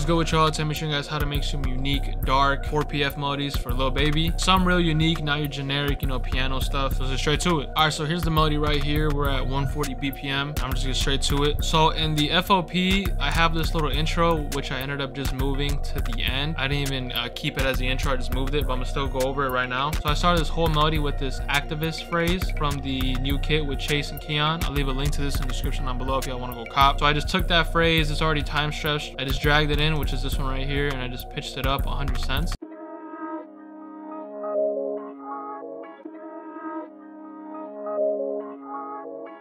What's good with y'all? Today I'm showing you guys how to make some unique dark 4PF melodies for Lil Baby. Some real unique, not your generic, piano stuff. So let's get straight to it. All right, so here's the melody right here. We're at 140 BPM. I'm just gonna get straight to it. So in the FOP, I have this little intro, which I ended up just moving to the end. I didn't even keep it as the intro. I just moved it, but I'm gonna still go over it right now. So I started this whole melody with this activist phrase from the new kit with Chase and Keon. I'll leave a link to this in the description down below if y'all want to go cop. So I just took that phrase. It's already time stretched. I just dragged it in, which is this one right here, and I just pitched it up 100 cents.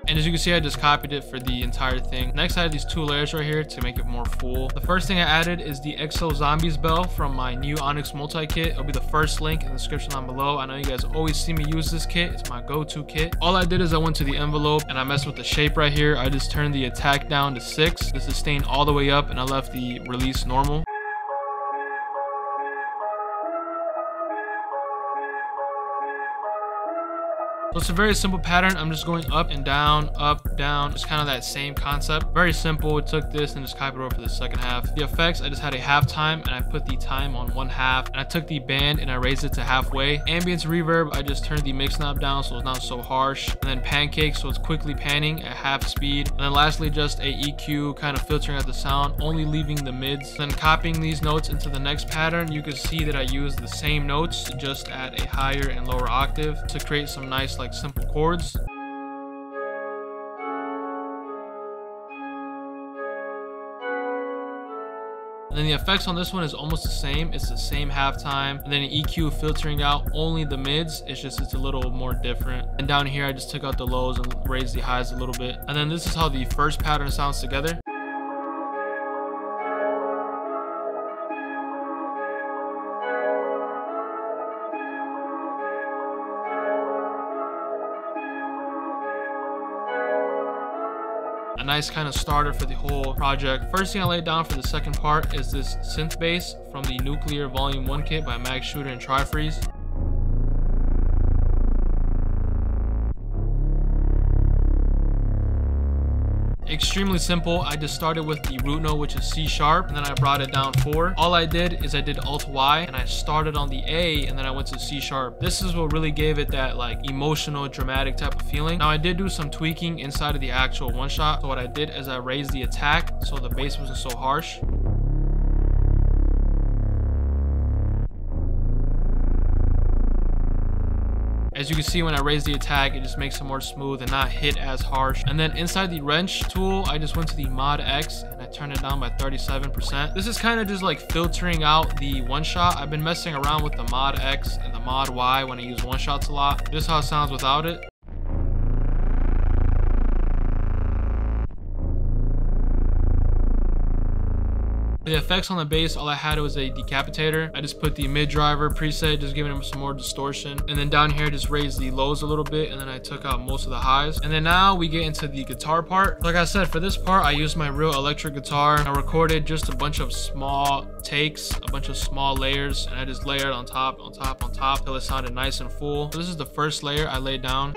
And as you can see, I just copied it for the entire thing. Next, I have these two layers right here to make it more full. The first thing I added is the Exo Zombies bell from my new Onyx multi-kit. It'll be the first link in the description down below. I know you guys always see me use this kit. It's my go-to kit. All I did is I went to the envelope and I messed with the shape right here. I just turned the attack down to 6, the sustain all the way up, and I left the release normal. So it's a very simple pattern. I'm just going up and down, up, down. It's kind of that same concept. Very simple. It took this and just copied it over for the second half. The effects, I just had a halftime and I put the time on 1/2. And I took the band and I raised it to halfway. Ambience reverb, I just turned the mix knob down so it's not so harsh. And then pancake, so it's quickly panning at half speed. And then lastly, just a EQ kind of filtering out the sound, only leaving the mids. Then copying these notes into the next pattern, you can see that I use the same notes just at a higher and lower octave to create some nice like simple chords. And then the effects on this one is almost the same. It's the same halftime. And then an EQ filtering out only the mids. It's a little more different. And down here, I just took out the lows and raised the highs a little bit. And then this is how the first pattern sounds together. A nice kind of starter for the whole project. First thing I laid down for the second part is this synth bass from the Nuclear Volume 1 kit by Max Shooter and Tri-Freeze. Extremely simple. I just started with the root note, which is C sharp, and then I brought it down 4. All I did is I did Alt Y and I started on the A and then I went to C sharp. This is what really gave it that like emotional, dramatic type of feeling. Now I did do some tweaking inside of the actual one shot. So what I did is I raised the attack so the bass wasn't so harsh. As you can see, when I raise the attack, it just makes it more smooth and not hit as harsh. And then inside the wrench tool, I just went to the Mod X and I turned it down by 37%. This is kind of just like filtering out the one shot. I've been messing around with the Mod X and the Mod Y when I use one shots a lot. This is how it sounds without it. For the effects on the bass, all I had was a decapitator. I just put the mid driver preset, just giving them some more distortion. And then down here, just raised the lows a little bit, and then I took out most of the highs. And then now we get into the guitar part. Like I said, for this part, I used my real electric guitar. I recorded just a bunch of small takes, a bunch of small layers, and I just layered on top, on top, on top, till it sounded nice and full. So this is the first layer I laid down.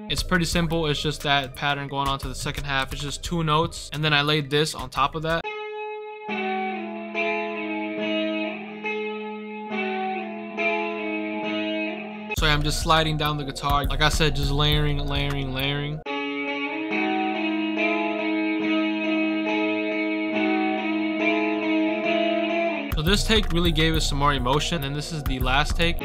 It's pretty simple. It's just that pattern going on to the second half. It's just 2 notes, and then I laid this on top of that. So I'm just sliding down the guitar. Like I said, just layering, layering, layering. So this take really gave us some more emotion, and this is the last take.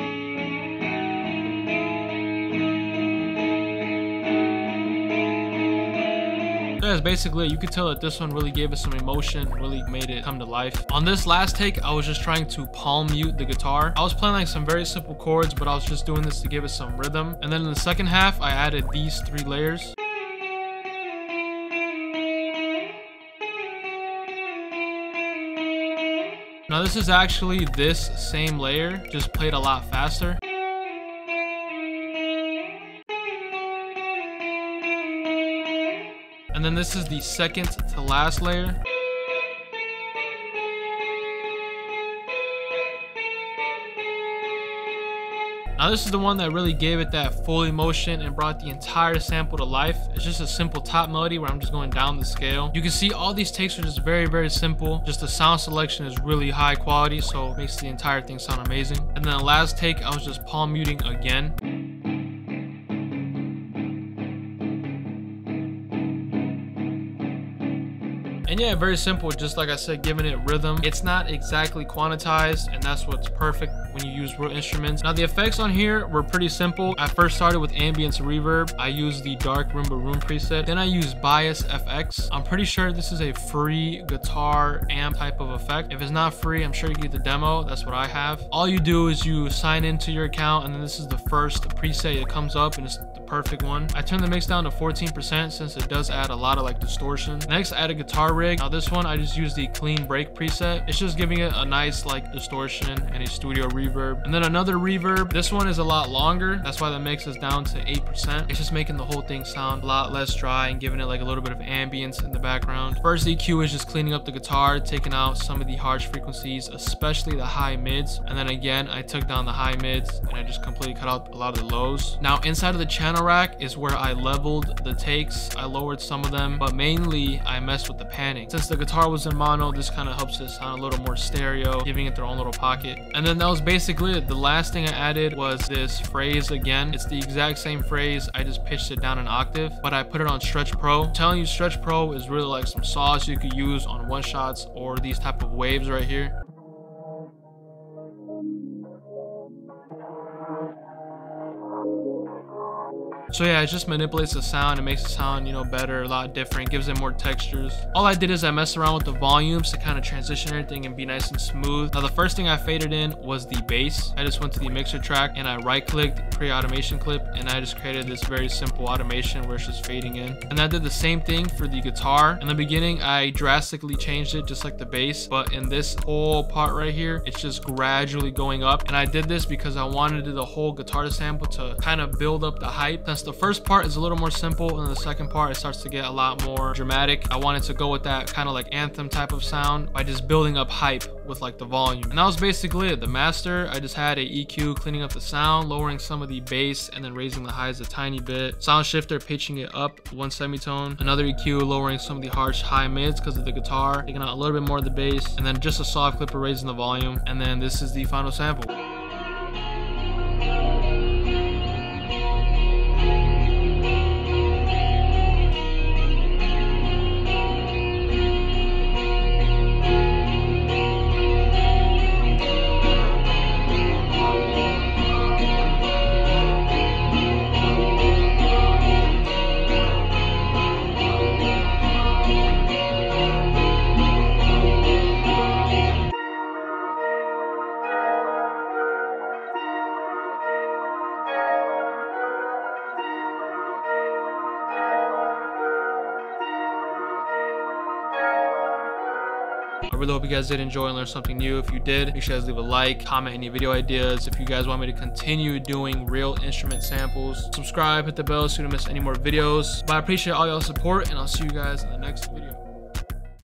Guys, basically you could tell that this one really gave us some emotion, really made it come to life. On this last take, I was just trying to palm mute the guitar. I was playing like some very simple chords, but I was just doing this to give it some rhythm. And then in the second half, I added these 3 layers. Now this is actually this same layer, just played a lot faster. And then this is the second to last layer. Now this is the one that really gave it that full emotion and brought the entire sample to life. It's just a simple top melody where I'm just going down the scale. You can see all these takes are just very, very simple. Just the sound selection is really high quality, so it makes the entire thing sound amazing. And then the last take, I was just palm muting again. And yeah, very simple, just like I said, giving it rhythm. It's not exactly quantized, and that's what's perfect when you use real instruments. Now the effects on here were pretty simple. I first started with ambience reverb. I used the dark Roomba Room preset. Then I used bias FX. I'm pretty sure this is a free guitar amp type of effect. If it's not free, I'm sure you can get the demo. That's what I have. All you do is you sign into your account, and then this is the first preset that comes up, and it's the perfect one. I turned the mix down to 14% since it does add a lot of like distortion. Next, I add a guitar rig. Now this one, I just use the clean break preset. It's just giving it a nice like distortion and a studio reverb. And then another reverb. This one is a lot longer. That's why the mix is down to 8%. It's just making the whole thing sound a lot less dry and giving it like a little bit of ambience in the background. First EQ is just cleaning up the guitar, taking out some of the harsh frequencies, especially the high mids. And then again, I took down the high mids and I just completely cut out a lot of the lows. Now inside of the channel rack is where I leveled the takes. I lowered some of them, but mainly I messed with the panning. Since the guitar was in mono, this kind of helps it sound a little more stereo, giving it their own little pocket. And then that was basically it. The last thing I added was this phrase again. It's the exact same phrase. I just pitched it down an octave, but I put it on Stretch Pro. I'm telling you, Stretch Pro is really like some sauce you could use on one shots or these type of waves right here. So yeah, it just manipulates the sound. It makes it sound, you know, better, a lot different, gives it more textures. All I did is I messed around with the volumes to kind of transition everything and be nice and smooth. Now the first thing I faded in was the bass. I just went to the mixer track and I right clicked create automation clip, and I just created this very simple automation where it's just fading in. And I did the same thing for the guitar. In the beginning, I drastically changed it just like the bass, but in this whole part right here, it's just gradually going up. And I did this because I wanted the whole guitar sample to kind of build up the hype. The first part is a little more simple, and the second part it starts to get a lot more dramatic. I wanted to go with that kind of like anthem type of sound by just building up hype with like the volume. And that was basically it. The master, I just had a EQ cleaning up the sound, lowering some of the bass, and then raising the highs a tiny bit. Sound shifter, pitching it up 1 semitone. Another EQ, lowering some of the harsh high mids because of the guitar, taking out a little bit more of the bass, and then just a soft clipper raising the volume. And then this is the final sample. I really hope you guys did enjoy and learn something new. If you did, make sure you guys leave a like, comment any video ideas. If you guys want me to continue doing real instrument samples, subscribe, hit the bell so you don't miss any more videos. But I appreciate all y'all's support, and I'll see you guys in the next video.